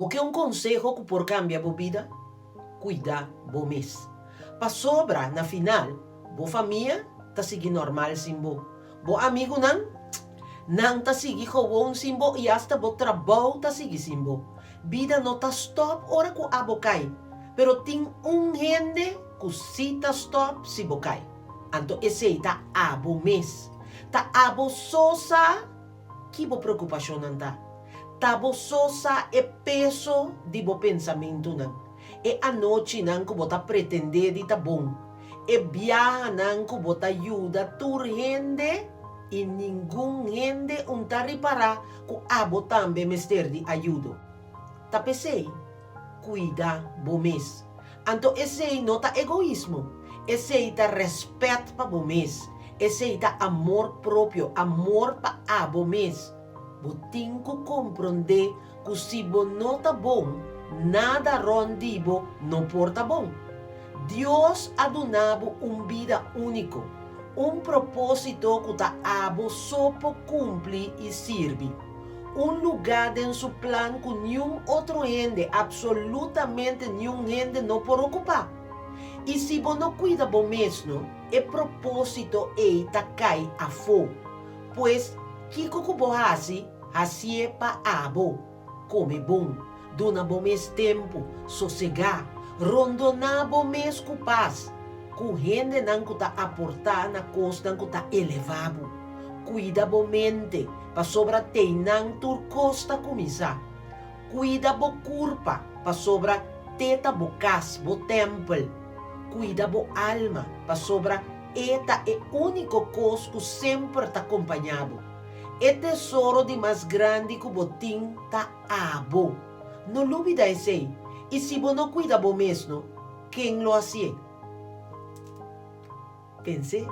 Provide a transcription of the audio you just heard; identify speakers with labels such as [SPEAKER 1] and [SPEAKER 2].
[SPEAKER 1] O que um consejo que por cambia a vida? Cuida bo mês. Pa sobra, na final, bo família ta sigi normal simbo. Bo amigo não ta sigi gewoon simbo e hasta bo trabalho ta sigi simbo. Vida no ta stop ora ku abokai. Pero ting gente ku si ta stop si bokai. Anto esse ta abo mês. Ta abo sosa que bo preocupação anta. Tabo sosa e peso di bo pensamento nan. E a noite nan ko bota pretender di ta bom. E viaja nan ko bota ajuda tur gente e ninguém gente unta ripara ko abo tambe mester di ajudo. Ta pesei, cuida bo mês. Anto esse nota egoísmo. Esse ta respeito pa bo mês. Esse ta amor próprio, amor pa abo mês. Botin ko compreender que se bo não tá bom, nada rondibo não porta bom. Deus adunabo vida único, propósito que tá abo só por cumprir e servir. Lugar em seu plano que nenhum outro gente, absolutamente nenhum gente não pode ocupar. E se bo não cuida bom mesmo, o propósito tá cai a fogo. Pois Kiko kubohasi, hasie pa abo, come bom, dona bom mes tempo, sossegar, rondona bom mes ku paz, ku gente nan ku ta aportar na costa ku ta elevabo, cuida bom mente, pa sobra teinan tur costa kumisa, cuida bo curpa, pa sobra teta bo cas, bo temple, cuida bo alma, pa sobra eta é único cos que sempre tá acompanhado. É tesouro de mais grande que o botim tá abo. Não dúvida esse. E se você não cuida bom mesmo, quem lo hace? Pense.